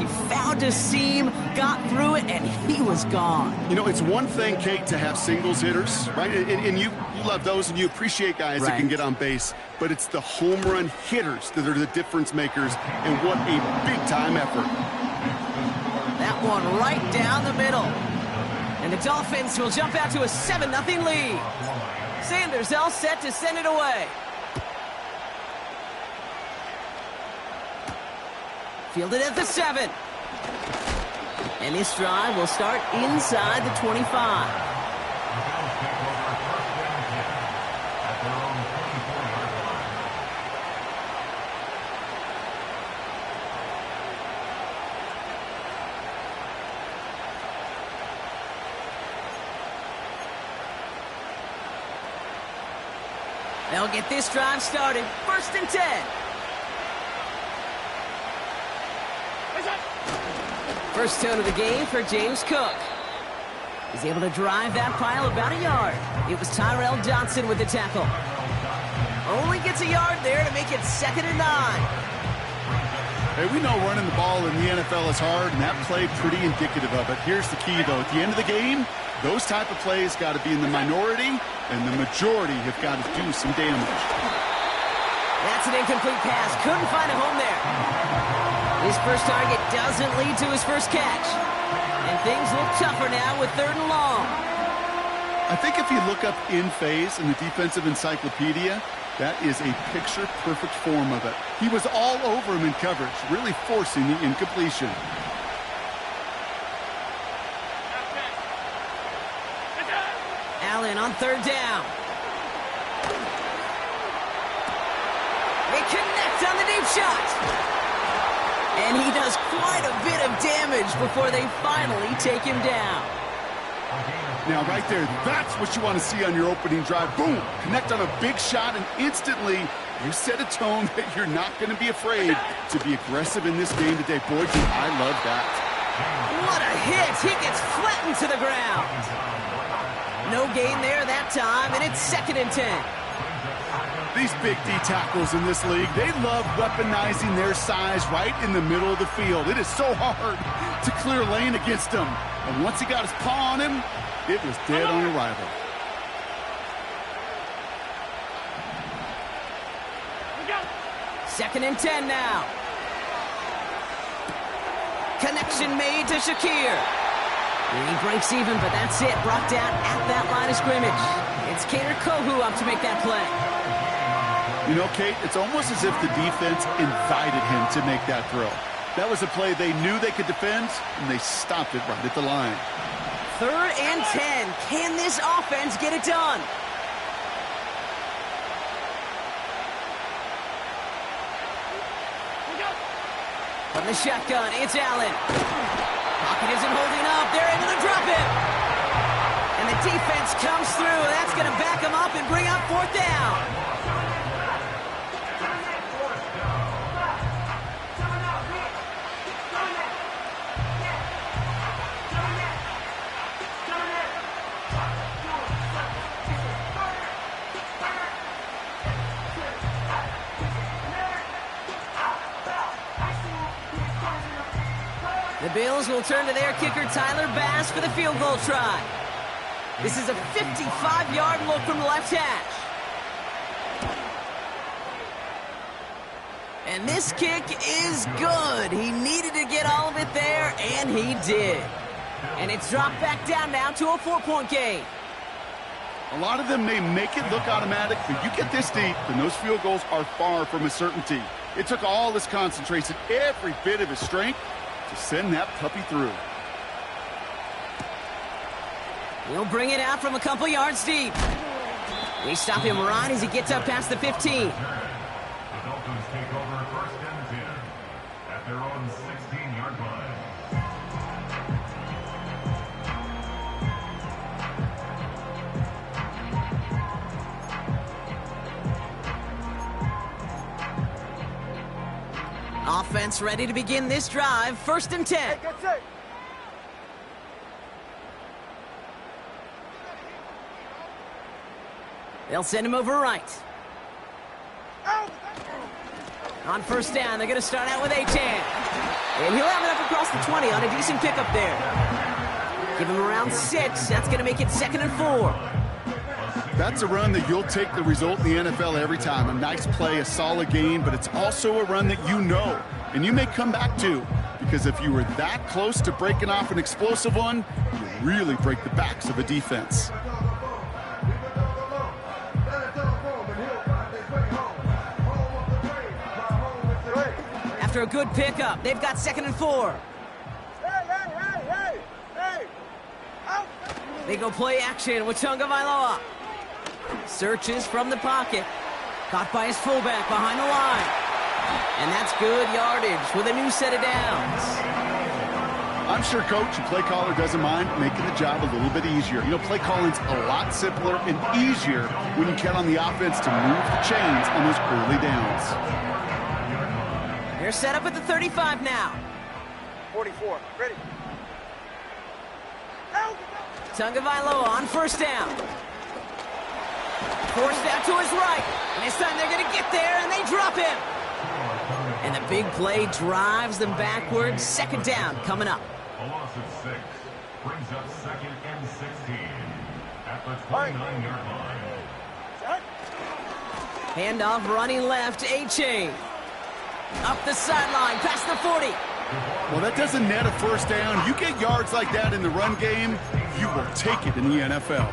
He found a seam, got through it, and he was gone. You know, it's one thing, Kate, to have singles hitters, right? And you love those, and you appreciate guys that can get on base. But it's the home run hitters that are the difference makers, and what a big-time effort. That one right down the middle. And the Dolphins will jump out to a 7-0 lead. Sanders all set to send it away. Fielded at the 7. And this drive will start inside the 25. They'll get this drive started. 1st and 10. First tone of the game for James Cook. He's able to drive that pile about a yard. It was Tyrell Johnson with the tackle. Only gets a yard there to make it 2nd and 9. Hey, we know running the ball in the NFL is hard, and that play pretty indicative of it. Here's the key, though. At the end of the game, those type of plays got to be in the minority, and the majority have got to do some damage. That's an incomplete pass. Couldn't find a home there. His first target doesn't lead to his first catch. And things look tougher now with 3rd and long. I think if you look up in phase in the defensive encyclopedia, that is a picture-perfect form of it. He was all over him in coverage, really forcing the incompletion. Allen on 3rd down. They connect on the deep shot. And he does quite a bit of damage before they finally take him down. Now, right there, that's what you want to see on your opening drive. Boom! Connect on a big shot, and instantly you set a tone that you're not going to be afraid to be aggressive in this game today. Boy, do I love that. What a hit! He gets flattened to the ground. No gain there that time, and it's 2nd and 10. These big D tackles in this league, they love weaponizing their size right in the middle of the field. It is so hard to clear lane against him. And once he got his paw on him, it was dead on arrival. Second and 10 now. Connection made to Shakir. And he breaks even, but that's it. Brought down at that line of scrimmage. It's Kader Kohu up to make that play. You know, Kate, it's almost as if the defense invited him to make that throw. That was a play they knew they could defend, and they stopped it right at the line. 3rd and 10. Can this offense get it done? From the shotgun, it's Allen. Pocket isn't holding up. They're able to drop it. And the defense comes through. That's going to back them up and bring up 4th down. The Bills will turn to their kicker, Tyler Bass, for the field goal try. This is a 55-yard look from the left hash. And this kick is good. He needed to get all of it there, and he did. And it's dropped back down now to a 4-point game. A lot of them may make it look automatic, but you get this deep, and those field goals are far from a certainty. It took all his concentration, every bit of his strength, to send that puppy through. He'll bring it out from a couple yards deep. We stop him right as he gets up past the 15. The Dolphins take over 1st and 10 at their own 16-yard line. Offense ready to begin this drive. 1st and 10. They'll send him over right. On first down, they're going to start out with Achane. And he'll have it up across the 20 on a decent pickup there. Give him around 6. That's going to make it 2nd and 4. That's a run that you'll take the result in the NFL every time. A nice play, a solid gain, but it's also a run that you know, and you may come back to, because if you were that close to breaking off an explosive one, you really break the backs of a defense. After a good pickup, they've got 2nd and 4. They go play action with Tagovailoa. Searches from the pocket. Caught by his fullback behind the line. And that's good yardage with a new set of downs. I'm sure coach and play caller doesn't mind making the job a little bit easier. You know, play calling's a lot simpler and easier when you count on the offense to move the chains on those early downs. They're set up at the 35 now. 44, ready. Tagovailoa on first down. Forced out to his right. And this time they're going to get there, and they drop him. And the big play drives them backwards. 2nd down coming up. A loss of 6 brings up 2nd and 16 at the 29-yard line. Handoff running left, Achane. Up the sideline, past the 40. Well, that doesn't net a first down. You get yards like that in the run game, you will take it in the NFL.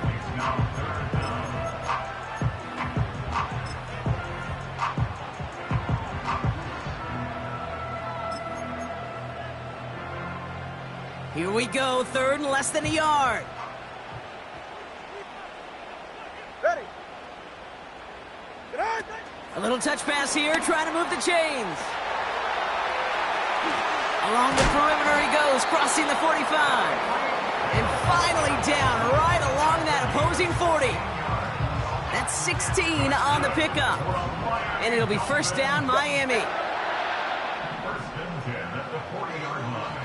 Here we go, 3rd and less than a yard. Ready. A little touch pass here, trying to move the chains. Along the perimeter he goes, crossing the 45. And finally down, right along that opposing 40. That's 16 on the pickup. And it'll be first down, Miami. 1st and 10 at the 40-yard line.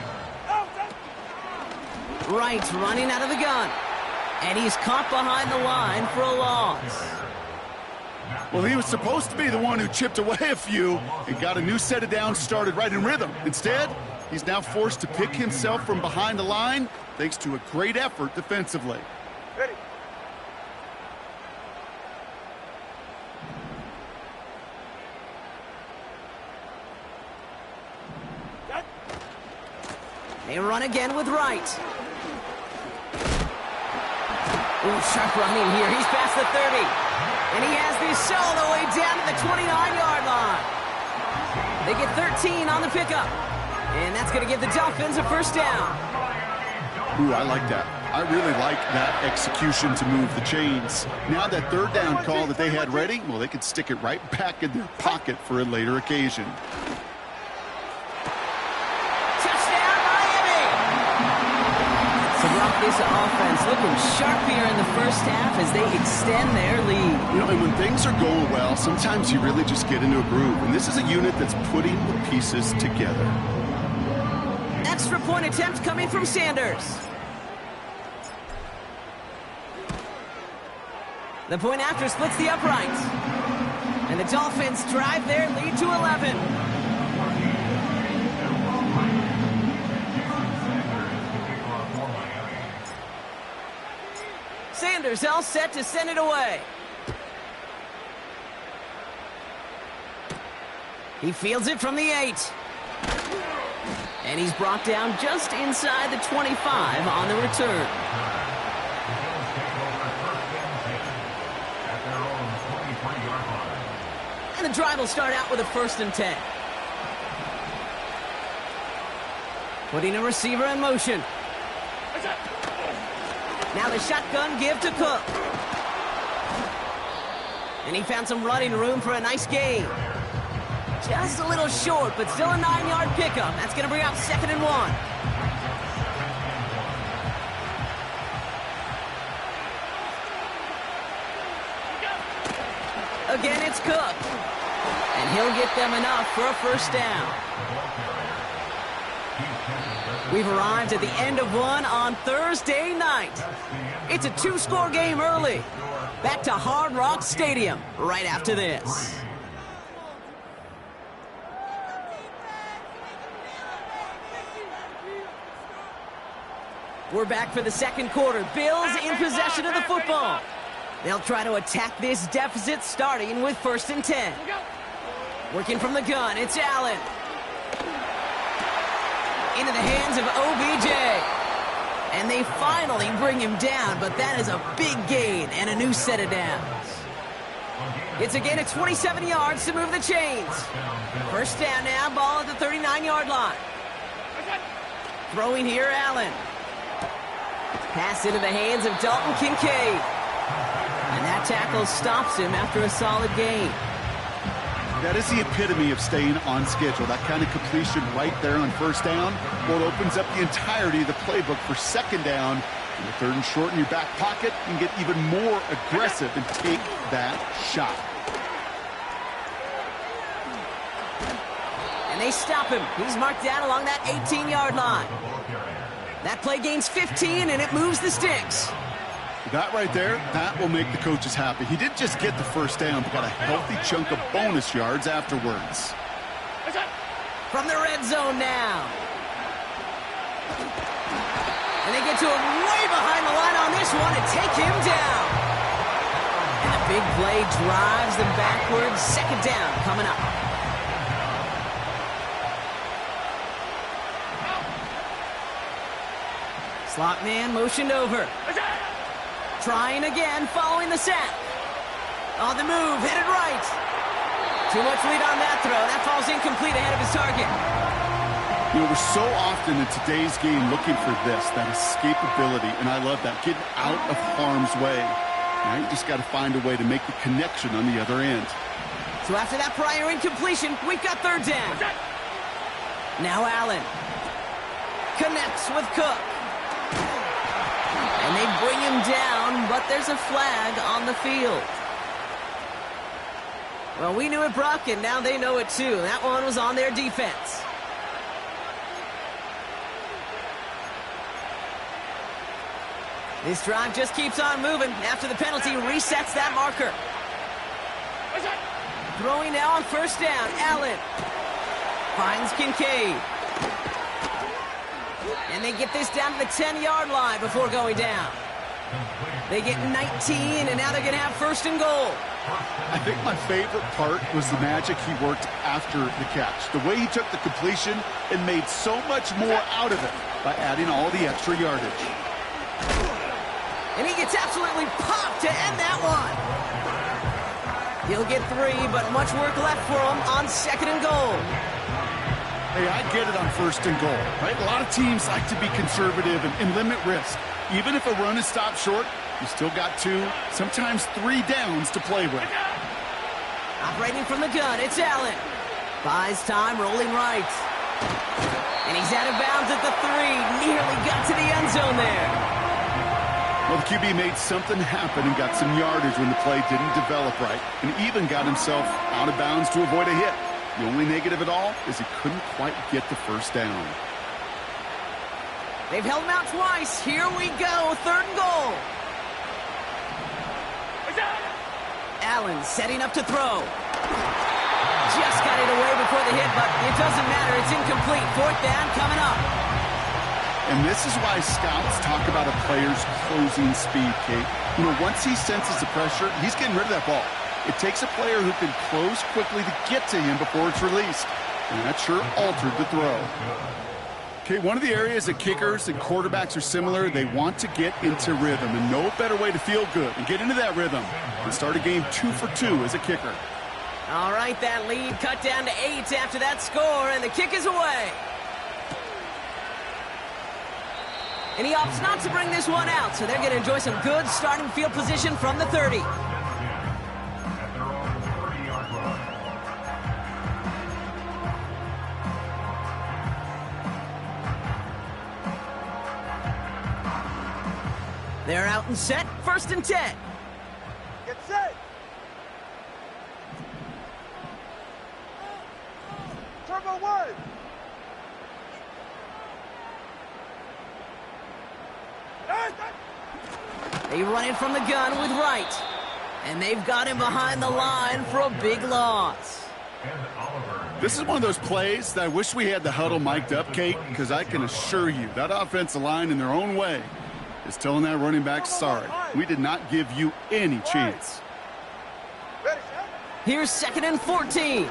Wright running out of the gun. And he's caught behind the line for a loss. Well, he was supposed to be the one who chipped away a few and got a new set of downs started right in rhythm. Instead, he's now forced to pick himself from behind the line thanks to a great effort defensively. Ready. They run again with Wright. Ooh, sharp running here. He's past the 30. And he has this all the way down to the 29-yard line. They get 13 on the pickup. And that's going to give the Dolphins a first down. Ooh, I like that. I really like that execution to move the chains. Now that 3rd down call that they had ready, well, they could stick it right back in their pocket for a later occasion. Touchdown, Miami! So this offense looking sharp here in the first half as they extend their lead. You know, and when things are going well, sometimes you really just get into a groove. And this is a unit that's putting the pieces together. Extra point attempt coming from Sanders. The point after splits the uprights. And the Dolphins drive their lead to 11. Sanders all set to send it away. He fields it from the 8. And he's brought down just inside the 25 on the return. And the drive will start out with a 1st and 10. Putting a receiver in motion. Now the shotgun give to Cook. And he found some running room for a nice gain. Just a little short, but still a 9-yard pickup. That's going to bring out 2nd and 1. Again, it's Cook. And he'll get them enough for a first down. We've arrived at the end of one on Thursday night. It's a 2-score game early. Back to Hard Rock Stadium right after this. We're back for the second quarter. Bills in possession of the football. They'll try to attack this deficit starting with 1st and 10. Working from the gun, it's Allen. Into the hands of OBJ. And they finally bring him down, but that is a big gain and a new set of downs. It's a gain of 27 yards to move the chains. 1st down now, ball at the 39-yard line. Throwing here, Allen. Pass into the hands of Dalton Kincaid. And that tackle stops him after a solid gain. That is the epitome of staying on schedule. That kind of completion right there on 1st down. Well, it opens up the entirety of the playbook for 2nd down. And the 3rd and short in your back pocket, you can get even more aggressive and take that shot. And they stop him. He's marked down along that 18-yard line. That play gains 15, and it moves the sticks. That right there, that will make the coaches happy. He didn't just get the 1st down, but got a healthy chunk of bonus yards afterwards. From the red zone now. And they get to him way behind the line on this one and take him down. And a big play drives them backwards. 2nd down coming up. Slot man motioned over. Trying again, following the sack. On the move, headed right. Too much lead on that throw. That falls incomplete ahead of his target. You know, we're so often in today's game looking for this, that escapability, and I love that, getting out of harm's way. Now you just got to find a way to make the connection on the other end. So after that prior incompletion, we've got 3rd down. Now Allen connects with Cook. And they bring him down, but there's a flag on the field. Well, we knew it, Brock, and now they know it too. That one was on their defense. This drive just keeps on moving. After the penalty, resets that marker. Throwing now on 1st down, Allen finds Kincaid. And they get this down to the 10-yard line before going down. They get 19, and now they're going to have 1st and goal. I think my favorite part was the magic he worked after the catch. The way he took the completion and made so much more out of it by adding all the extra yardage. And he gets absolutely popped to end that one. He'll get 3, but much work left for him on 2nd and goal. Hey, I get it on 1st and goal, right? A lot of teams like to be conservative and limit risk. Even if a run is stopped short, you still got 2, sometimes 3 downs to play with. Operating from the gun, it's Allen. Buys time, rolling right. And he's out of bounds at the 3. Nearly got to the end zone there. Well, the QB made something happen and got some yardage when the play didn't develop right, and even got himself out of bounds to avoid a hit. The only negative at all is he couldn't quite get the 1st down. They've held him out twice. Here we go, 3rd and goal. Allen setting up to throw. Just got it away before the hit, but it doesn't matter. It's incomplete. 4th down coming up. And this is why scouts talk about a player's closing speed, Kate. You know, once he senses the pressure, he's getting rid of that ball. It takes a player who can close quickly to get to him before it's released. And that sure altered the throw. Okay, one of the areas that kickers and quarterbacks are similar, they want to get into rhythm. And no better way to feel good and get into that rhythm than start a game 2 for 2 as a kicker. All right, that lead cut down to 8 after that score, and the kick is away. And he opts not to bring this one out, so they're going to enjoy some good starting field position from the 30. They're out and set, 1st and 10. Get set. Turbo 1. They run it from the gun with Wright. And they've got him behind the line for a big loss. This is one of those plays that I wish we had the huddle mic'd up, Kate, because I can assure you that offensive line in their own way is telling that running back, sorry, we did not give you any chance. Here's 2nd and 14.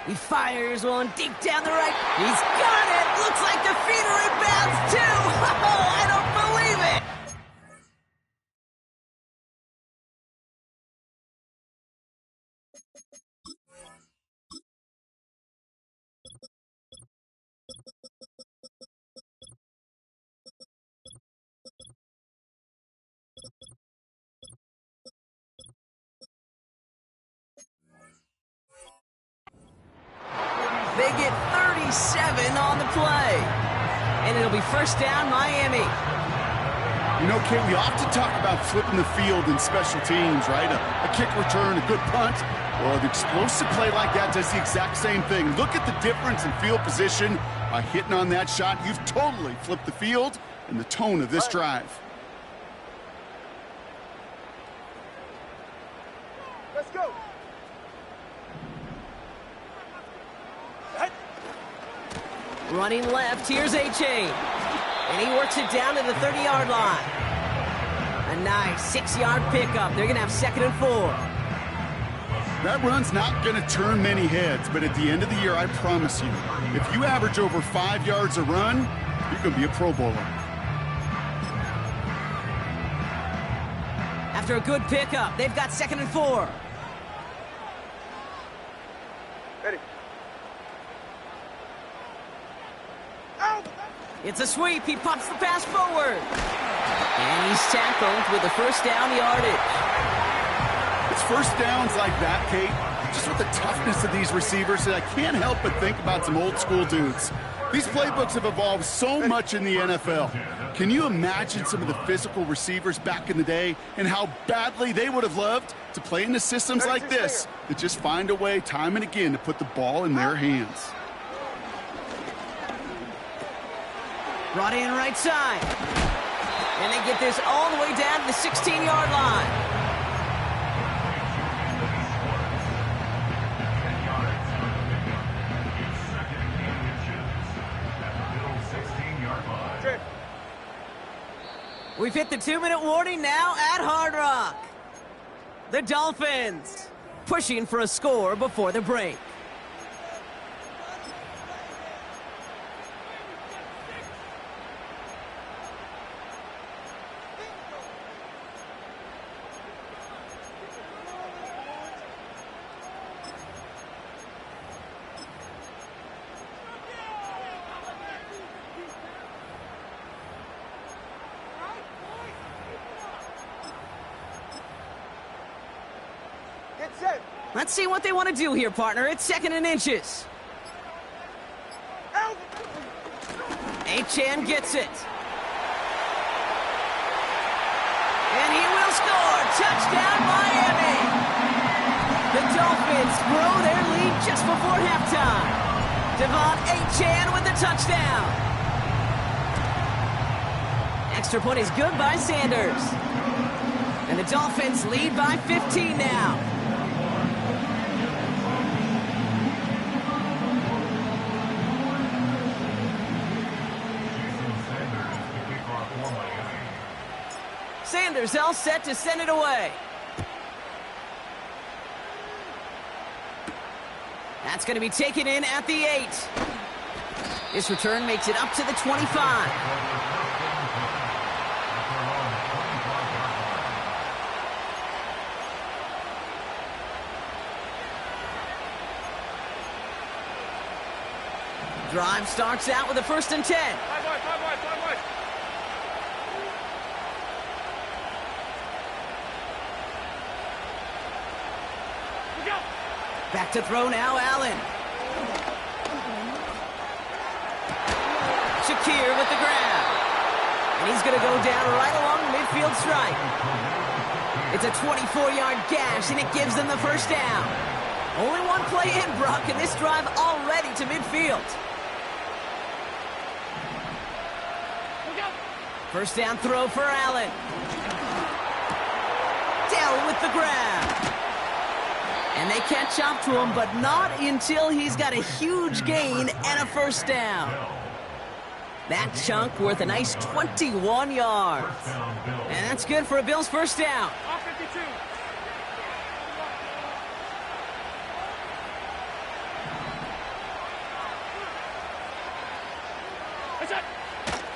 He fires one deep down the right. He's got it. Looks like the feet are in bounds too. Oh, I don't believe it. They get 37 on the play. And it'll be 1st down, Miami. You know, Kate, we often talk about flipping the field in special teams, right? A kick return, a good punt. Well, an explosive play like that does the exact same thing. Look at the difference in field position. By hitting on that shot, you've totally flipped the field and the tone of this drive. Let's go. Running left, here's A-Chain. And he works it down to the 30-yard line. A nice 6-yard pickup. They're going to have 2nd and 4. That run's not going to turn many heads, but at the end of the year, I promise you, if you average over 5 yards a run, you're going to be a Pro Bowler. After a good pickup, they've got 2nd and 4. Ready. It's a sweep. He pops the pass forward. And he's tackled with the 1st down yardage. It's 1st downs like that, Kate, just with the toughness of these receivers, that I can't help but think about some old school dudes. These playbooks have evolved so much in the NFL. Can you imagine some of the physical receivers back in the day and how badly they would have loved to play in the systems like this that just find a way time and again to put the ball in their hands? Brought in right side. And they get this all the way down to the 16-yard line. We've hit the 2-minute warning now at Hard Rock. The Dolphins pushing for a score before the break. Let's see what they want to do here, partner. It's 2nd and inches. A-Chan gets it. And he will score. Touchdown, Miami. The Dolphins grow their lead just before halftime. Devon A-Chan with the touchdown. Extra point is good by Sanders. And the Dolphins lead by 15 now. Sanders all set to send it away. That's going to be taken in at the 8. This return makes it up to the 25. Drive starts out with a 1st and 10. Back to throw now, Allen. Shakir with the grab. And he's going to go down right along the midfield stripe. It's a 24-yard gash, and it gives them the 1st down. Only one play in, Brock, and this drive already to midfield. 1st down throw for Allen. Dell with the grab. And they catch up to him, but not until he's got a huge gain and a first down. That chunk worth a nice 21 yards. And that's good for a Bills first down.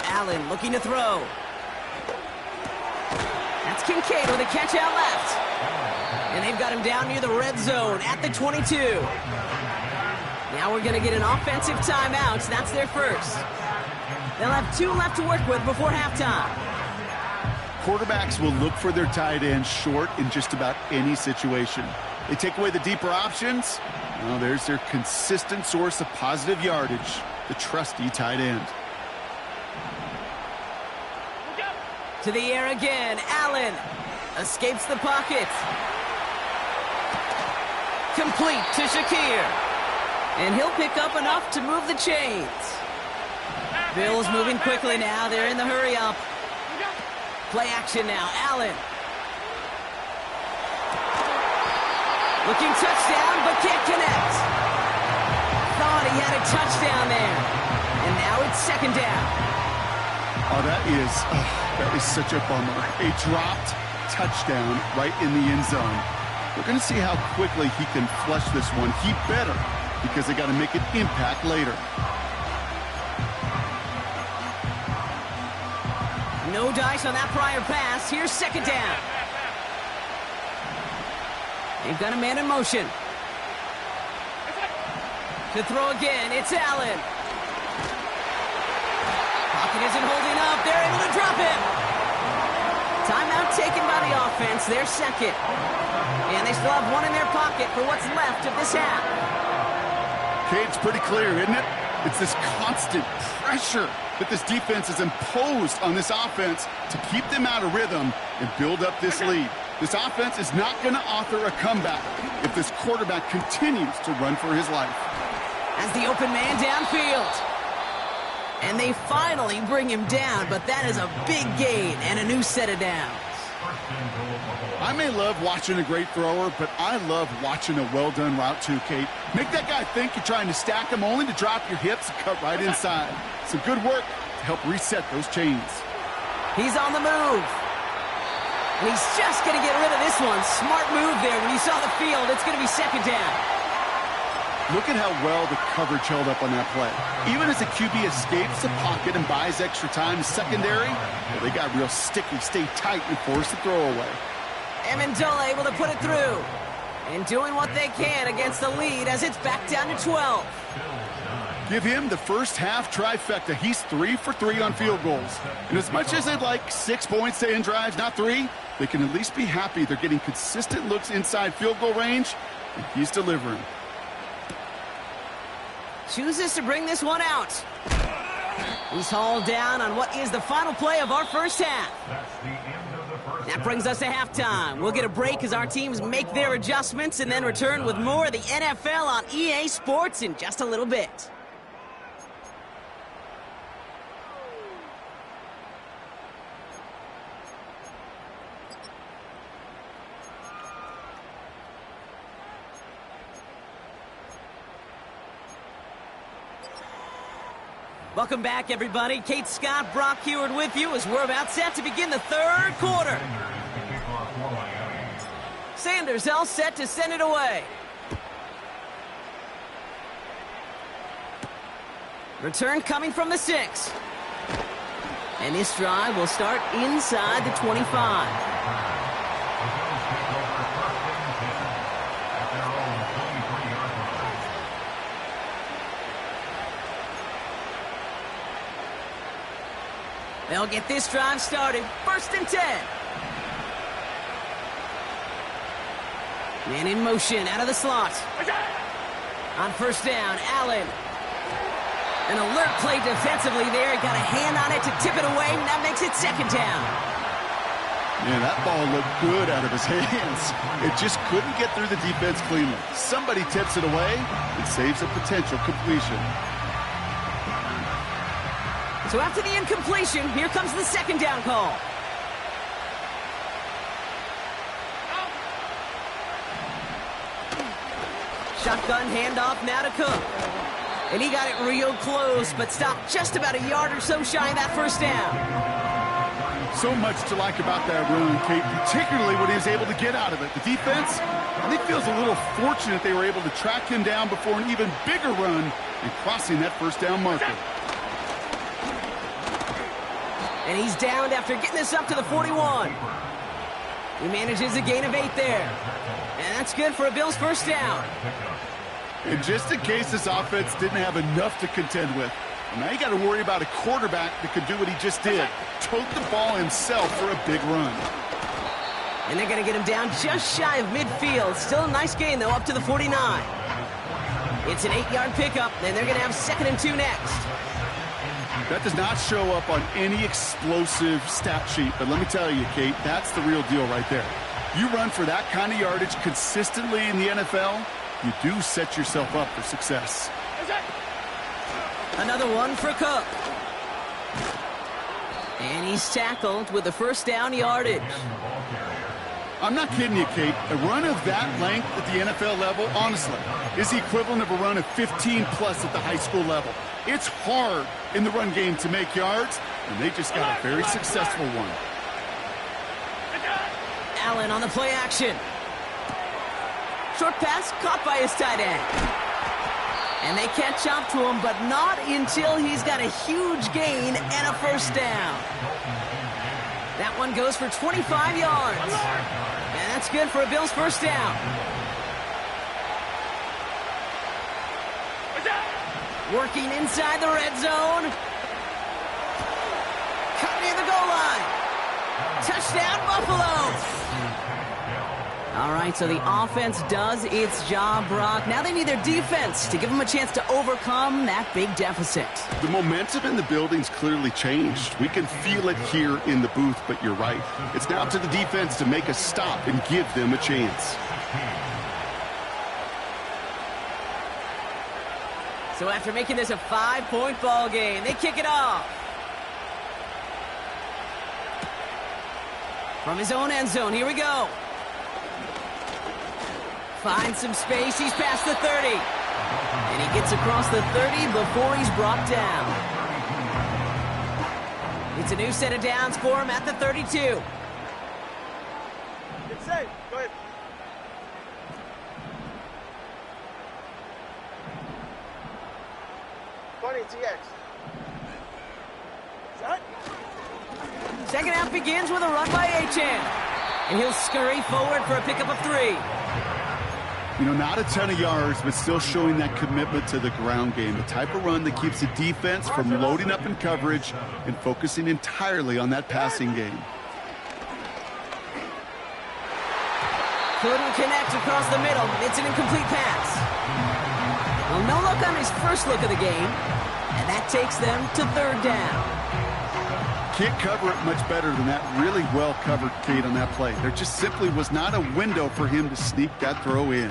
Allen looking to throw. That's Kincaid with a catch out left. And they've got him down near the red zone at the 22. Now we're going to get an offensive timeout. That's their first. They'll have 2 left to work with before halftime. Quarterbacks will look for their tight end short in just about any situation. They take away the deeper options. Well, there's their consistent source of positive yardage, the trusty tight end. To the air again. Allen escapes the pocket. Complete to Shakir. And he'll pick up enough to move the chains. Bills moving quickly now. They're in the hurry up. Play action now. Allen. Looking touchdown, but can't connect. Thought he had a touchdown there. And now it's second down. Oh, that is such a bummer. A dropped touchdown right in the end zone. We're going to see how quickly he can flush this one. He better, because they got to make an impact later. No dice on that prior pass. Here's second down. They've got a man in motion. To throw again, it's Allen. Pocket isn't holding up. They're able to drop him. Timeout taken by the offense. Their second. And they still have one in their pocket for what's left of this half. Okay, it's pretty clear, isn't it? It's this constant pressure that this defense has imposed on this offense to keep them out of rhythm and build up this lead. This offense is not going to author a comeback if this quarterback continues to run for his life. As the open man downfield. And they finally bring him down, but that is a big gain and a new set of downs. I may love watching a great thrower, but I love watching a well-done route too, Kate. Make that guy think you're trying to stack him only to drop your hips and cut right inside. Some good work to help reset those chains. He's on the move. And he's just going to get rid of this one. Smart move there. When you saw the field, it's going to be second down. Look at how well the coverage held up on that play. Even as the QB escapes the pocket and buys extra time, secondary, well, they got real sticky, stay tight, and force the throw away. Amendola able to put it through. And doing what they can against the lead as it's back down to 12. Give him the first half trifecta. He's 3 for 3 on field goals. And as much as they'd like 6 points to end drives, not 3, they can at least be happy they're getting consistent looks inside field goal range, and he's delivering. Chooses to bring this one out. He's hauled down on what is the final play of our first half. That brings us to halftime. We'll get a break as our teams make their adjustments and then return with more of the NFL on EA Sports in just a little bit. Welcome back, everybody. Kate Scott, Brock Heward with you as we're about set to begin the third quarter. Sanders all set to send it away. Return coming from the 6. And this drive will start inside the 25. They'll get this drive started. 1st and 10. Man in motion out of the slot. On first down, Allen. An alert play defensively there. Got a hand on it to tip it away, and that makes it second down. Man, that ball looked good out of his hands. It just couldn't get through the defense cleanly. Somebody tips it away and saves a potential completion. So after the incompletion, here comes the second down call. Shotgun handoff now to Cook. And he got it real close, but stopped just about a yard or so shy of that first down. So much to like about that run, Kate, particularly when he was able to get out of it. The defense, I think, feels a little fortunate they were able to track him down before an even bigger run and crossing that first down marker. And he's downed after getting this up to the 41. He manages a gain of 8 there. And that's good for a Bills first down. And just in case this offense didn't have enough to contend with, now you got to worry about a quarterback that could do what he just did. Tote the ball himself for a big run. And they're going to get him down just shy of midfield. Still a nice gain, though, up to the 49. It's an 8-yard pickup, and they're going to have 2nd and 2 next. That does not show up on any explosive stat sheet, but let me tell you, Kate, that's the real deal right there. You run for that kind of yardage consistently in the NFL, you do set yourself up for success. Another one for Cook. And he's tackled with the first down yardage. I'm not kidding you, Kate. A run of that length at the NFL level, honestly, is the equivalent of a run of 15-plus at the high school level. It's hard in the run game to make yards, and they just got a very successful one. Allen on the play action. Short pass caught by his tight end. And they catch up to him, but not until he's got a huge gain and a first down. That one goes for 25 yards. And that's good for a Bills first down. Working inside the red zone. Cut near the goal line. Touchdown, Buffalo. All right, so the offense does its job, Brock. Now they need their defense to give them a chance to overcome that big deficit. The momentum in the building's clearly changed. We can feel it here in the booth, but you're right. It's now to the defense to make a stop and give them a chance. So after making this a 5-point ball game, they kick it off. From his own end zone, here we go. Finds some space, he's past the 30. And he gets across the 30 before he's brought down. It's a new set of downs for him at the 32. It's safe. Go ahead. TX. Set. Second half begins with a run by Achane. And he'll scurry forward for a pickup of 3. You know, not a ton of yards, but still showing that commitment to the ground game. The type of run that keeps the defense from loading up in coverage and focusing entirely on that passing game. Couldn't connect across the middle. It's an incomplete pass. Well, no look on his first look of the game. And that takes them to 3rd down. Can't cover it much better than that. Really well covered, Kate, on that play. There just simply was not a window for him to sneak that throw in.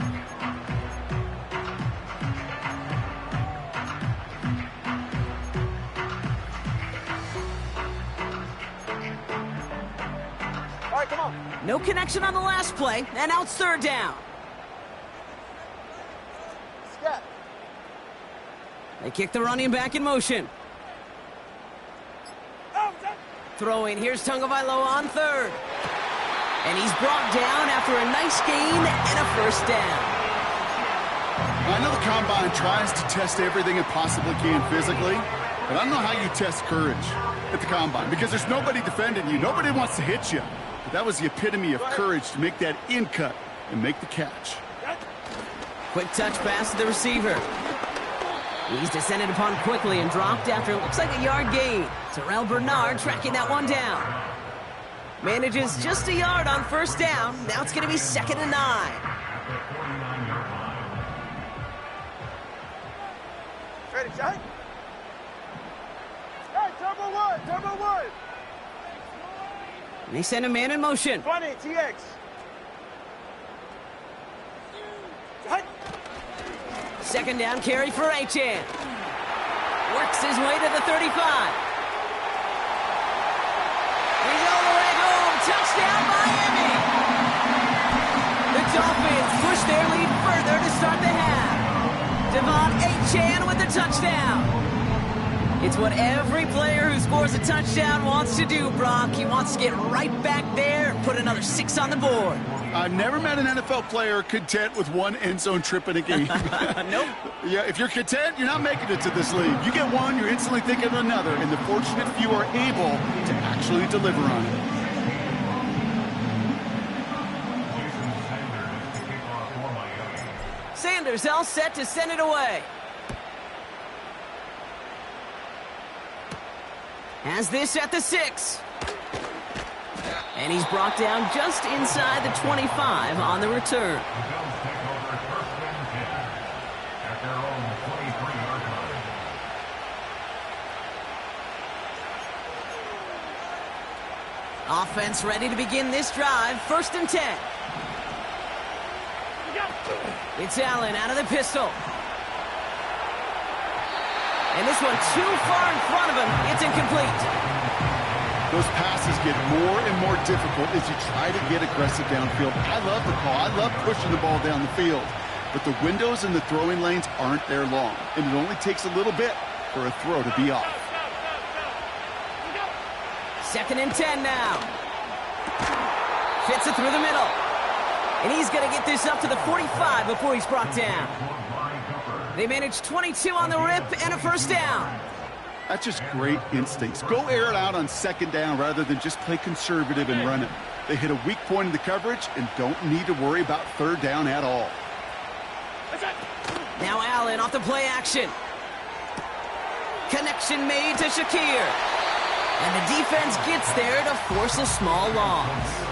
All right, come on. No connection on the last play, and now it's 3rd down. Step. They kick the running back in motion. Throwing, here's Tagovailoa on 3rd. And he's brought down after a nice gain and a first down. I know the Combine tries to test everything it possibly can physically, but I don't know how you test courage at the Combine because there's nobody defending you. Nobody wants to hit you. But that was the epitome of courage to make that in cut and make the catch. Quick touch pass to the receiver. He's descended upon quickly and dropped after it looks like a yard gain. Terrell Bernard tracking that one down. Manages just a yard on first down. Now it's going to be 2nd and 9. Ready, shot. Hey, turbo one. They send a man in motion. 20, TX. Shot. 2nd down carry for Achane. Works his way to the 35. He's all the way home. Touchdown, Miami. The Dolphins push their lead further to start the half. Devon Achane with the touchdown. It's what every player who scores a touchdown wants to do, Brock. He wants to get right back there and put another 6 on the board. I've never met an NFL player content with one end zone trip in a game. Nope. Yeah, if you're content, you're not making it to this league. You get one, you're instantly thinking of another, and the fortunate few are able to actually deliver on it. Sanders all set to send it away. Has this at the 6. And he's brought down just inside the 25 on the return. Offense ready to begin this drive. 1st and 10. It's Allen out of the pistol. And this one too far in front of him. It's incomplete. Those passes get more and more difficult as you try to get aggressive downfield. I love the call. I love pushing the ball down the field. But the windows in the throwing lanes aren't there long. And it only takes a little bit for a throw to be off. 2nd and 10 now. Fits it through the middle. And he's going to get this up to the 45 before he's brought down. They managed 22 on the rip and a 1st down. That's just great instincts. Go air it out on 2nd down rather than just play conservative and run it. They hit a weak point in the coverage and don't need to worry about 3rd down at all. Now Allen off the play action. Connection made to Shakir. And the defense gets there to force a small loss.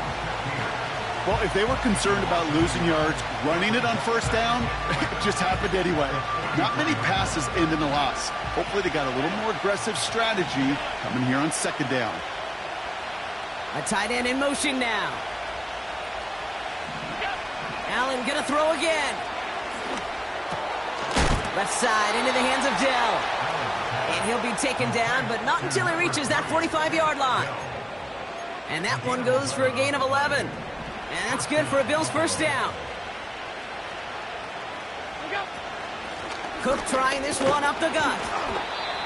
Well, if they were concerned about losing yards, running it on 1st down, it just happened anyway. Not many passes end in a loss. Hopefully they got a little more aggressive strategy coming here on 2nd down. A tight end in motion now. Allen gonna throw again. Left side into the hands of Dell. And he'll be taken down, but not until he reaches that 45-yard line. And that one goes for a gain of 11. And that's good for a Bills 1st down. Cook trying this one up the gut.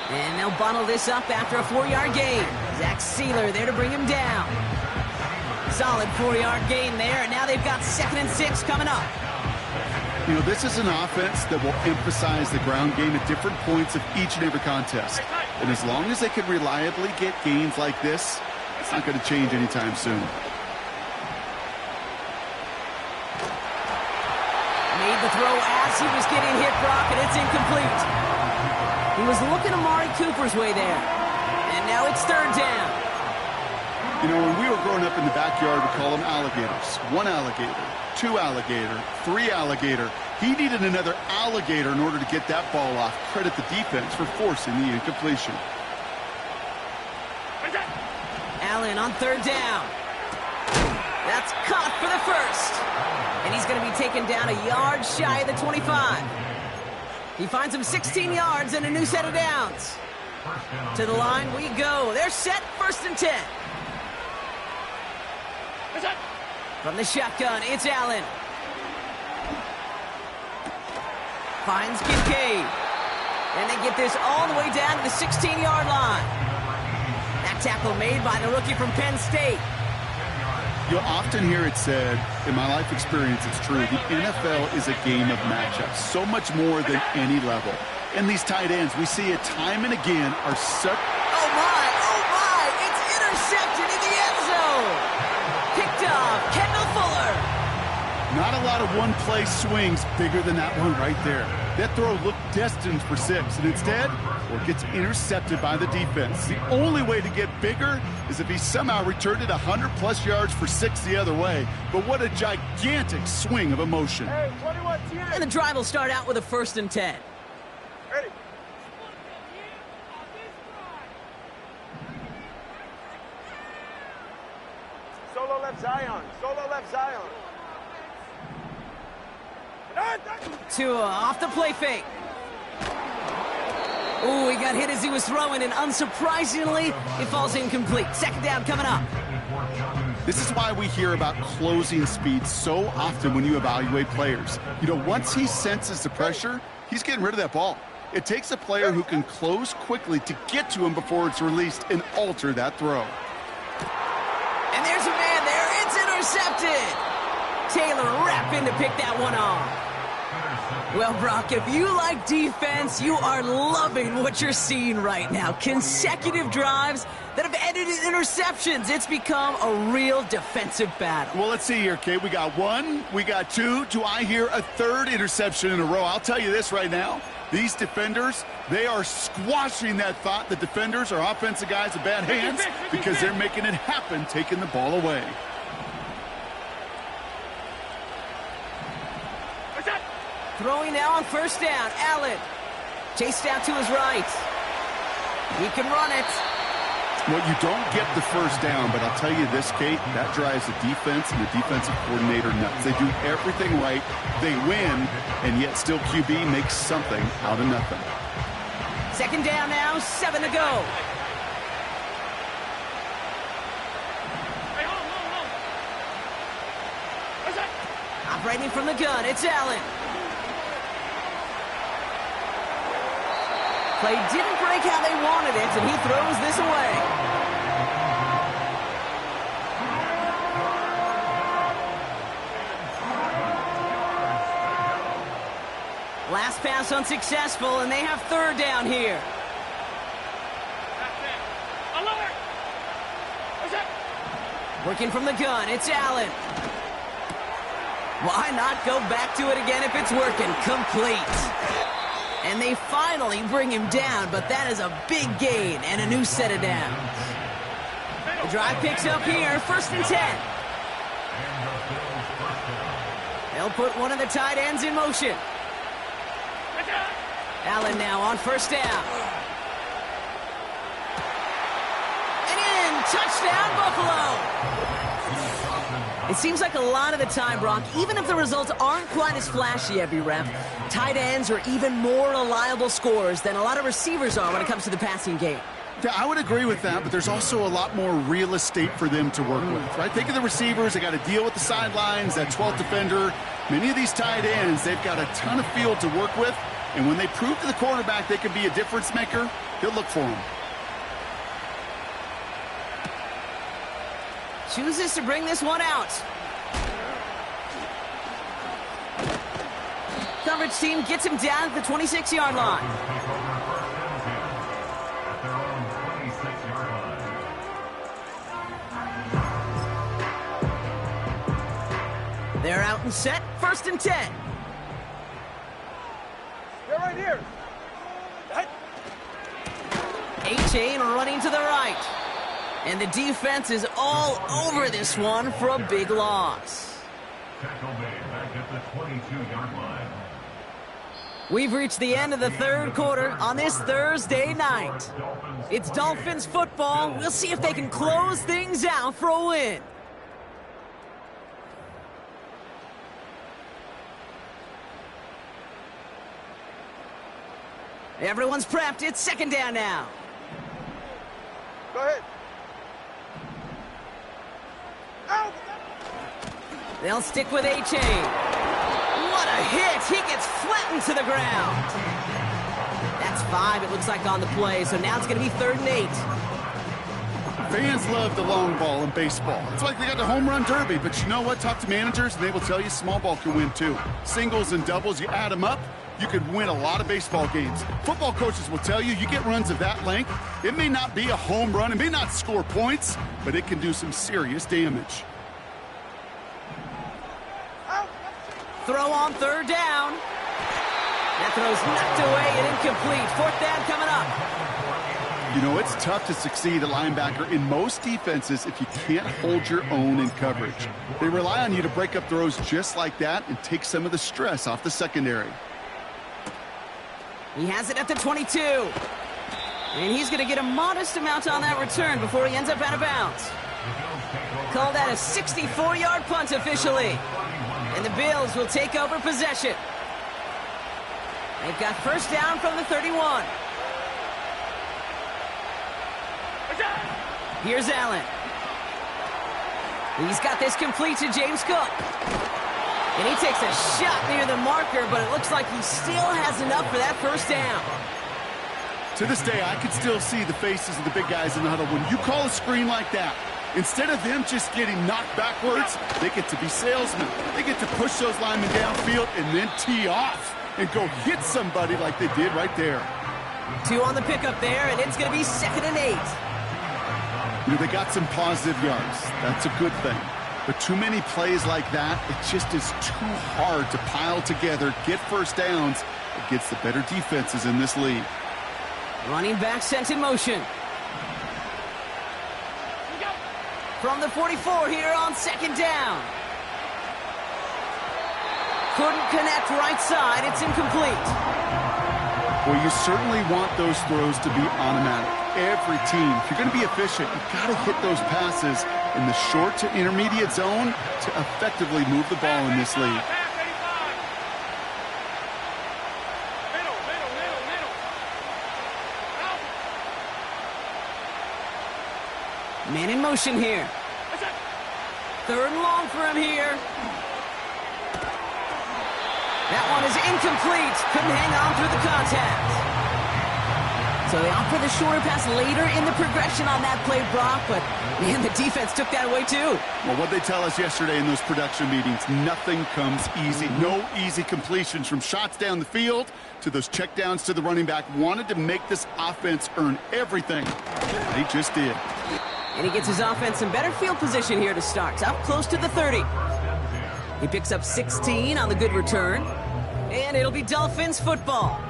And they'll bottle this up after a 4-yard gain. Zach Sealer there to bring him down. Solid 4-yard gain there, and now they've got 2nd and 6 coming up. You know, this is an offense that will emphasize the ground game at different points of each and every contest. And as long as they can reliably get gains like this, it's not going to change anytime soon. Made the throw as he was getting hit, Brock, and it's incomplete. He was looking Amari Cooper's way there. And now it's 3rd down. You know, when we were growing up in the backyard, we call them alligators. 1 alligator, 2 alligator, 3 alligator. He needed another alligator in order to get that ball off. Credit the defense for forcing the incompletion. Allen on 3rd down. That's caught for the 1st. And he's going to be taken down a yard shy of the 25. He finds him 16 yards and a new set of downs. To the line we go. They're set. 1st and 10. From the shotgun, it's Allen. Finds Kincaid. And they get this all the way down to the 16-yard line. That tackle made by the rookie from Penn State. You'll often hear it said, in my life experience, it's true, the NFL is a game of matchups, so much more than any level. And these tight ends, we see it time and again, are such... Oh my, it's intercepted in the end zone. Picked off, Kendall Fuller. Not a lot of one-play swings bigger than that one right there. That throw looked destined for 6, and instead, well, it gets intercepted by the defense. The only way to get bigger is if he somehow returned it 100-plus yards for 6 the other way. But what a gigantic swing of emotion. Hey, 21, And the drive will start out with a 1st and 10. Ready. Solo left Zion. Solo left Zion. Tua off the play fake. Ooh, he got hit as he was throwing, and unsurprisingly, it falls incomplete. 2nd down coming up. This is why we hear about closing speed so often when you evaluate players. You know, once he senses the pressure, He's getting rid of that ball. It takes a player who can close quickly to get to him before it's released and alter that throw. And there's a man there. It's intercepted. Taylor rapping to pick that one off. Well, Brock, if you like defense, you are loving what you're seeing right now. Consecutive drives that have ended in interceptions. It's become a real defensive battle. Well, let's see here, Kate. We got one, we got two. Do I hear a third interception in a row? I'll tell you this right now. These defenders, they are squashing that thought. The defenders are offensive guys with bad hands because they're making it happen, taking the ball away. Throwing now on first down. Allen chased out to his right. He can run it. Well, you don't get the first down, but I'll tell you this, Kate, that drives the defense and the defensive coordinator nuts. They do everything right. They win, and yet still QB makes something out of nothing. Second down now, 7 to go. Operating from the gun, it's Allen. Play didn't break how they wanted it, and he throws this away. Last pass unsuccessful, and they have third down here. Working from the gun, it's Allen. Why not go back to it again if it's working? Complete. And they finally bring him down, but that is a big gain and a new set of downs. The drive picks up here, 1st and 10. They'll put one of the tight ends in motion. Allen now on first down. And in, touchdown Buffalo! It seems like a lot of the time, Brock, even if the results aren't quite as flashy every rep, tight ends are even more reliable scorers than a lot of receivers are when it comes to the passing game. Yeah, I would agree with that, but there's also a lot more real estate for them to work with, right? Think of the receivers. They got to deal with the sidelines, that 12th defender. Many of these tight ends, they've got a ton of field to work with, and when they prove to the quarterback they can be a difference maker, he'll look for them. Chooses to bring this one out. Coverage team gets him down at the 26-yard line. They're out and set, 1st and 10. They're right here. A-Chain running to the right. And the defense is all over this one for a big loss. Tackle made back at the 22-yard line. We've reached the end of the third quarter on this Thursday night. It's Dolphins football. We'll see if they can close things out for a win. Everyone's prepped. It's 2nd down now. Go ahead. Out. They'll stick with A-Chain. What a hit! He gets flattened to the ground. That's 5, it looks like, on the play. So now it's going to be 3rd and 8. Fans love the long ball in baseball. It's like they got the home run derby, but you know what? Talk to managers, and they will tell you small ball can win too. Singles and doubles, you add them up, you could win a lot of baseball games. Football coaches will tell you, you get runs of that length, it may not be a home run, it may not score points, but it can do some serious damage. Throw on 3rd down. That throw's knocked away and incomplete. 4th down coming up. You know, it's tough to succeed at linebacker in most defenses if you can't hold your own in coverage. They rely on you to break up throws just like that and take some of the stress off the secondary. He has it at the 22. And he's going to get a modest amount on that return before he ends up out of bounds. Call that a 64-yard punt officially. And the Bills will take over possession. They've got 1st down from the 31. Here's Allen. He's got this complete to James Cook. And he takes a shot near the marker, but it looks like he still has enough for that first down. To this day, I can still see the faces of the big guys in the huddle. When you call a screen like that, instead of them just getting knocked backwards, they get to be salesmen. They get to push those linemen downfield and then tee off and go hit somebody like they did right there. 2 on the pickup there, and it's going to be 2nd and 8. You know, they got some positive yards. That's a good thing. But too many plays like that, it just is too hard to pile together, get first downs against the better defenses in this league. Running back sent in motion. From the 44 here on 2nd down. Couldn't connect right side. It's incomplete. Well, you certainly want those throws to be automatic. Every team, if you're going to be efficient, you've got to hit those passes in the short to intermediate zone to effectively move the ball in this league. Man in motion here. 3rd and long for him here. That one is incomplete. Couldn't hang on through the contact. So they opt for the shorter pass later in the progression on that play, Brock, but man, the defense took that away too. Well, what they tell us yesterday in those production meetings, nothing comes easy. No easy completions, from shots down the field to those checkdowns to the running back. Wanted to make this offense earn everything. They just did. And he gets his offense in better field position here to start. Up close to the 30. He picks up 16 on the good return. And it'll be Dolphins football.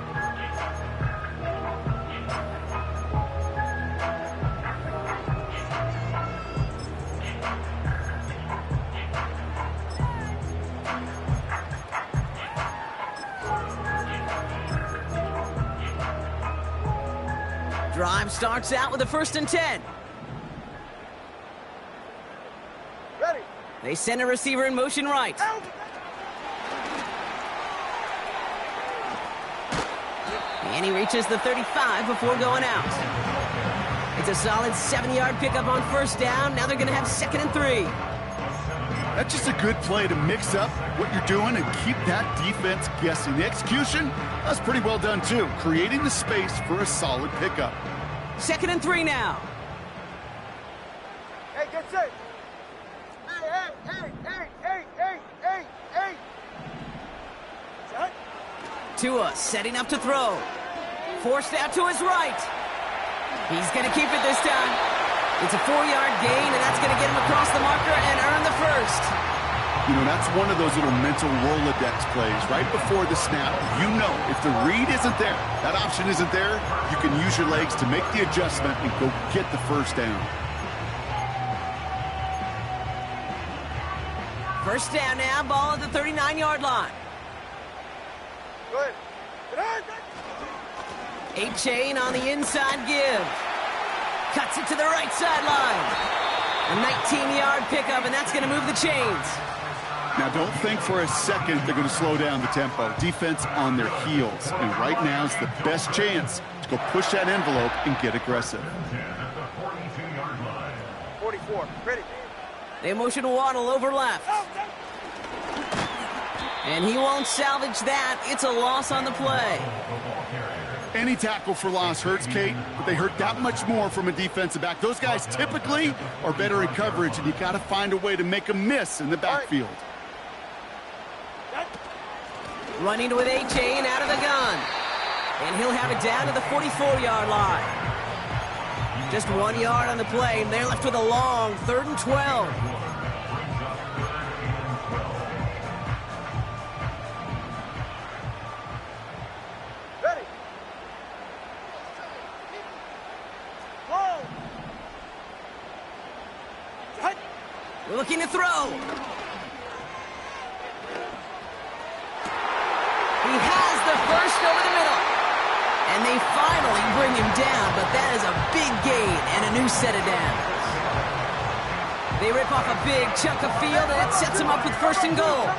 Drive starts out with a 1st and 10. Ready. They send a receiver in motion right. And he reaches the 35 before going out. It's a solid 7-yard pickup on 1st down. Now they're going to have 2nd and 3. That's just a good play to mix up what you're doing and keep that defense guessing. The execution, that's pretty well done too. Creating the space for a solid pickup. 2nd and 3 now. Hey, get set. Hey. Set. Tua setting up to throw. Forced out to his right. He's going to keep it this time. It's a 4-yard gain, and that's going to get him across the marker and earn the 1st. You know, that's one of those little mental Rolodex plays. Right before the snap, you know if the read isn't there, that option isn't there, you can use your legs to make the adjustment and go get the 1st down. 1st down now, ball at the 39-yard line. Good. A-Chain on the inside give. Cuts it to the right sideline. A 19-yard pickup, and that's going to move the chains. Now, don't think for a second they're going to slow down the tempo. Defense on their heels. And right now is the best chance to go push that envelope and get aggressive. 44. Ready. They motion Waddle over left. And he won't salvage that. It's a loss on the play. Any tackle for loss hurts, Kate, but they hurt that much more from a defensive back. Those guys typically are better in coverage, and you got to find a way to make a miss in the backfield. Running with A-Chain out of the gun. And he'll have it down to the 44-yard line. Just 1 yard on the play, and they're left with a long 3rd and 12. Ready. Whoa. Set. We're looking to throw. He has the 1st over the middle. And they finally bring him down, but that is a big gain and a new set of downs. They rip off a big chunk of field, and it sets him up with 1st and goal.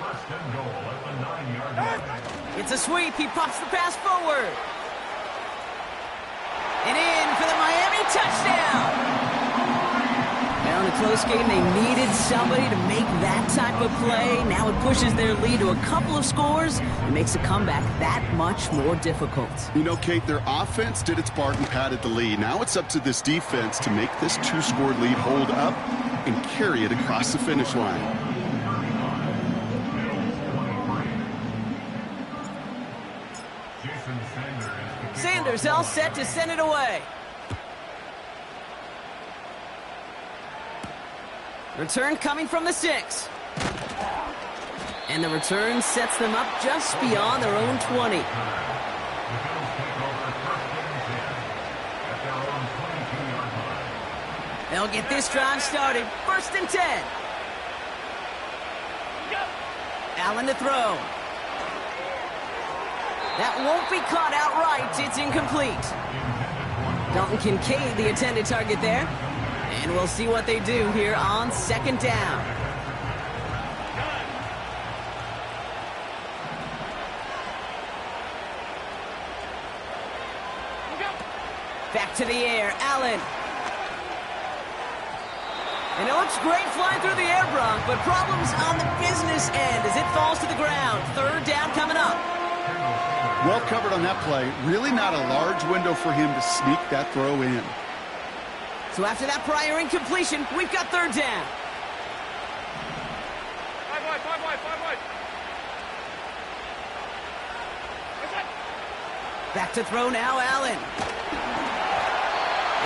1st and goal at the 9-yard line. It's a sweep. He pops the pass forward. And in for the Miami touchdown. Now on the close game. They needed somebody to make that type of play. Now it pushes their lead to a couple of scores and makes a comeback that much more difficult. You know, Kate, their offense did its part and padded the lead. Now it's up to this defense to make this two-score lead hold up and carry it across the finish line. Sanders all set to send it away. Return coming from the 6. And the return sets them up just beyond their own 20. They'll get this drive started. 1st and 10. Allen to throw. That won't be caught outright. It's incomplete. Dalton Kincaid, the intended target there. And we'll see what they do here on 2nd down. Back to the air, Allen. And it looks great flying through the air, Bronk, but problems on the business end as it falls to the ground. 3rd down coming up. Well covered on that play. Really not a large window for him to sneak that throw in. So after that prior incompletion, we've got 3rd down. 5 wide. Back to throw now, Allen.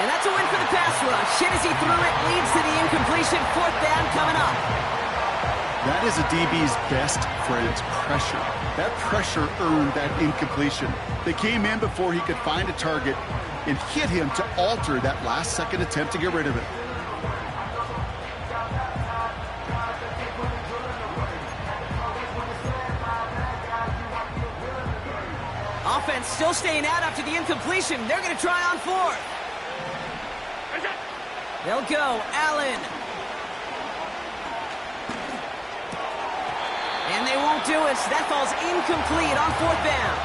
And that's a win for the pass rush. Hit as he threw it, leads to the incompletion. 4th down coming up. That is a DB's best friend, pressure. That pressure earned that incompletion. They came in before he could find a target and hit him to alter that last-second attempt to get rid of it. Offense still staying out after the incompletion. They're going to try on 4th. They'll go, Allen. And they won't do it. That falls incomplete on 4th down.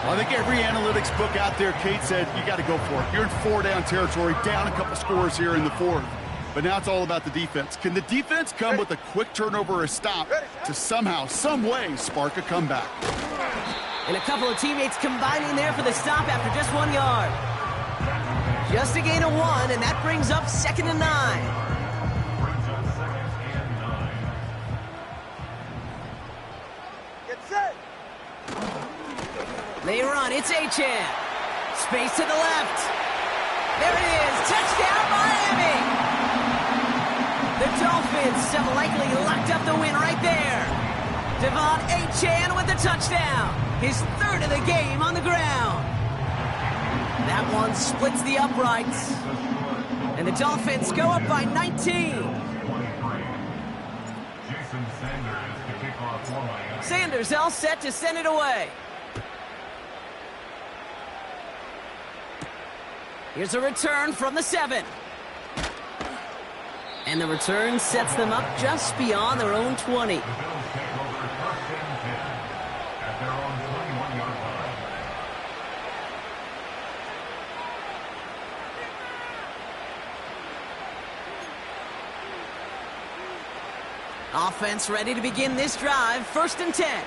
I think every analytics book out there, Kate said, you got to go for it. You're in 4-down territory, down a couple scores here in the 4th. But now it's all about the defense. Can the defense come with a quick turnover or a stop to somehow, some way, spark a comeback? And a couple of teammates combining there for the stop after just 1 yard. Just a gain of 1, and that brings up 2nd and 9. They run, it's Achane. Space to the left. There it is, touchdown Miami! The Dolphins have likely locked up the win right there. Devon Achane with the touchdown. His 3rd of the game on the ground. That one splits the uprights. And the Dolphins go up by 19. Sanders all set to send it away. Here's a return from the 7. And the return sets them up just beyond their own 20. Offense ready to begin this drive. 1st and 10.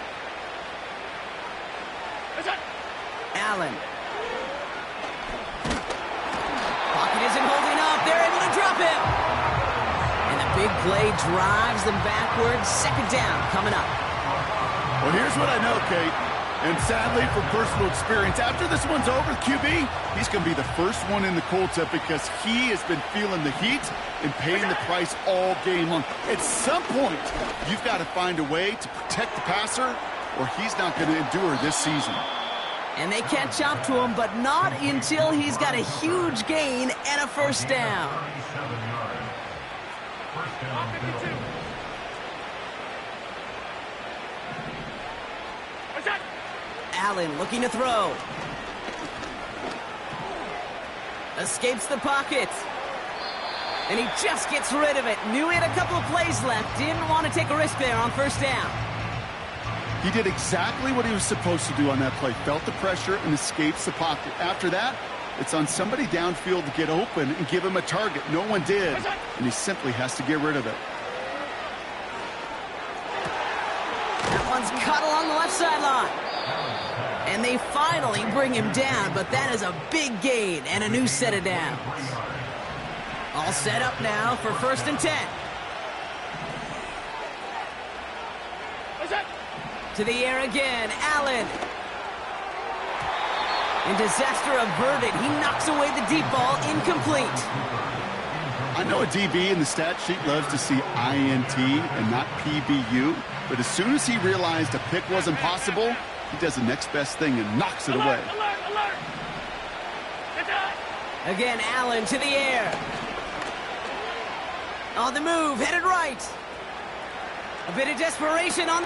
Allen. Pocket isn't holding up. They're able to drop him. And the big play drives them backwards. 2nd down coming up. Well, here's what I know, Kate. And sadly, from personal experience, after this one's over, QB, he's going to be the first one in the cold tub because he has been feeling the heat and paying the price all game long. At some point, you've got to find a way to protect the passer or he's not going to endure this season. And they catch up to him, but not until he's got a huge gain and a 1st down. Allen looking to throw. Escapes the pocket. And he just gets rid of it. Knew he had a couple of plays left. Didn't want to take a risk there on 1st down. He did exactly what he was supposed to do on that play. Felt the pressure and escapes the pocket. After that, It's on somebody downfield to get open and give him a target. No one did, and he simply has to get rid of it. That one's cut along the left sideline. And they finally bring him down, but that is a big gain and a new set of downs. All set up now for 1st and 10. To the air again, Allen. And disaster averted. He knocks away the deep ball, incomplete. I know a DB in the stat sheet loves to see INT and not PBU, but as soon as he realized a pick wasn't possible, he does the next best thing and knocks it away. Alert! Again, Allen to the air. On the move, headed right. A bit of desperation on...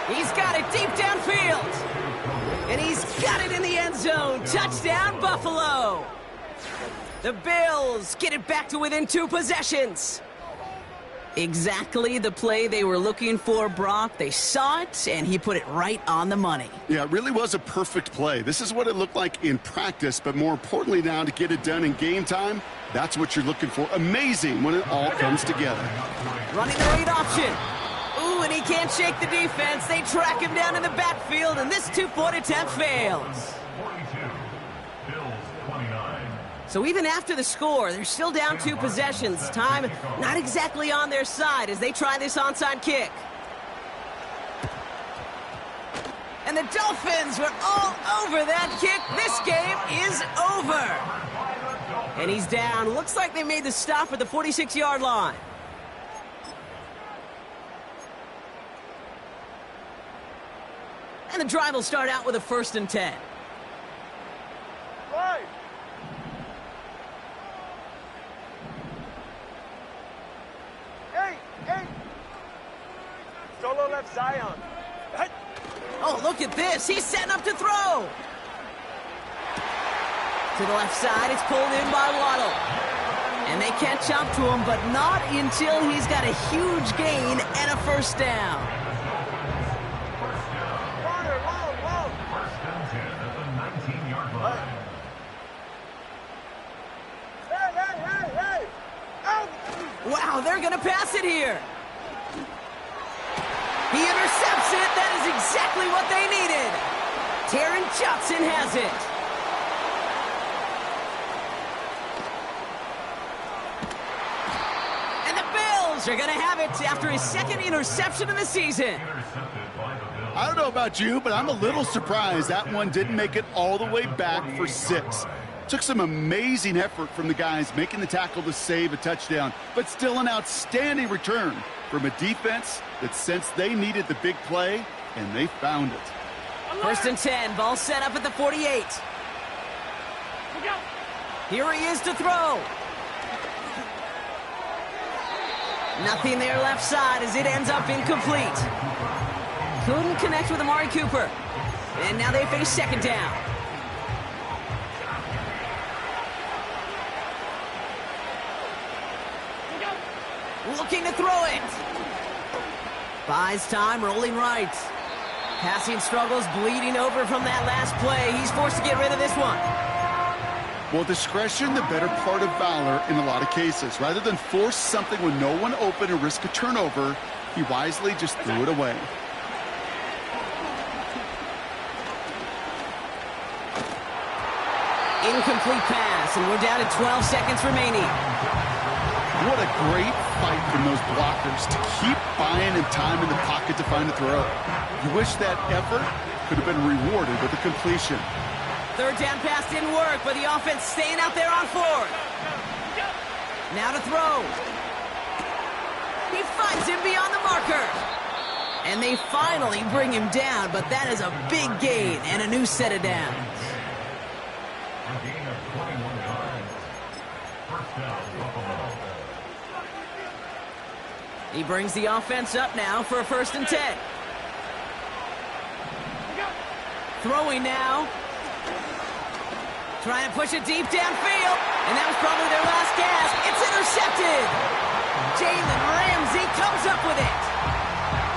He's got it deep downfield. And he's got it in the end zone. Touchdown, Buffalo. The Bills get it back to within 2 possessions. Exactly the play they were looking for, Brock. They saw it, and he put it right on the money. Yeah, it really was a perfect play. This is what it looked like in practice, but more importantly now to get it done in game time, that's what you're looking for. Amazing when it all comes together. Running the read option. Ooh, and he can't shake the defense. They track him down in the backfield, and this 2-point attempt fails. 42, Bills 29. So even after the score, they're still down 2 possessions. Time not exactly on their side as they try this onside kick. And the Dolphins were all over that kick. This game is over. And he's down. Looks like they made the stop at the 46-yard line. And the drive will start out with a 1st and 10. Right. Hey! Solo left Zion. Hey. Oh, look at this. He's setting up to throw. To the left side, it's pulled in by Waddle. And they catch up to him, but not until he's got a huge gain and a 1st down. Long. 1st and 10 at the 19-yard line. Hey! Out! Wow, they're going to pass it here. He intercepts it. That is exactly what they needed. Taron Johnson has it. And the Bills are going to have it after his 2nd interception of the season. Intercepted by the Bills. I don't know about you, but I'm a little surprised that one didn't make it all the way back for 6. Took some amazing effort from the guys making the tackle to save a touchdown, but still an outstanding return from a defense that sensed they needed the big play, and they found it. 1st and 10, ball set up at the 48. Here he is to throw. Nothing there left side as it ends up incomplete. Couldn't connect with Amari Cooper. And now they face 2nd down. Looking to throw it. Buys time, rolling right. Passing struggles, bleeding over from that last play. He's forced to get rid of this one. Well, discretion, the better part of valor in a lot of cases. Rather than force something with no one open and risk a turnover, he wisely just threw it away. Incomplete pass, and we're down to 12 seconds remaining. What a great fight from those blockers to keep buying him time in the pocket to find a throw. You wish that effort could have been rewarded with a completion. 3rd down pass didn't work, but the offense staying out there on 4th. Now to throw. He finds him beyond the marker. And they finally bring him down, but that is a big gain and a new set of downs. A gain of 21 yards. 1st down, Buffalo. He brings the offense up now for a 1st and 10. Throwing now. Trying to push it deep downfield. And that was probably their last gasp. It's intercepted. Jalen Ramsey comes up with it.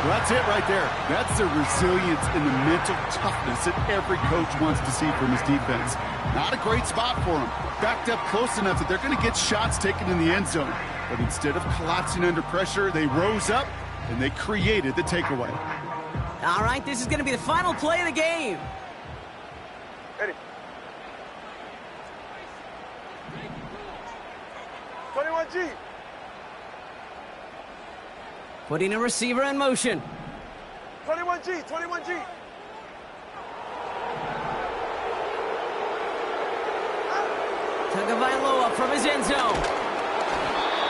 Well, that's it right there. That's the resilience and the mental toughness that every coach wants to see from his defense. Not a great spot for him. Backed up close enough that they're going to get shots taken in the end zone. But instead of collapsing under pressure, they rose up and they created the takeaway. All right, this is going to be the final play of the game. Ready. 21G. Putting a receiver in motion. 21G, 21G. Tagovailoa from his end zone.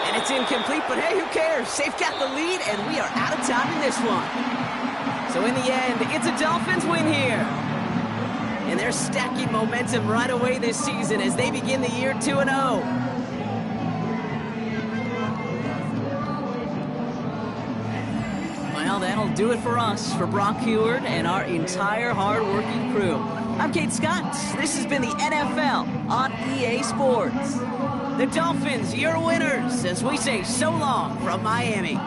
And it's incomplete, but hey, who cares? They've got the lead, and we are out of time in this one. So in the end, it's a Dolphins win here. And they're stacking momentum right away this season as they begin the year 2-0. Well, that'll do it for us, for Brock Heward and our entire hard-working crew. I'm Kate Scott. This has been the NFL on EA Sports. The Dolphins, your winners, as we say so long from Miami.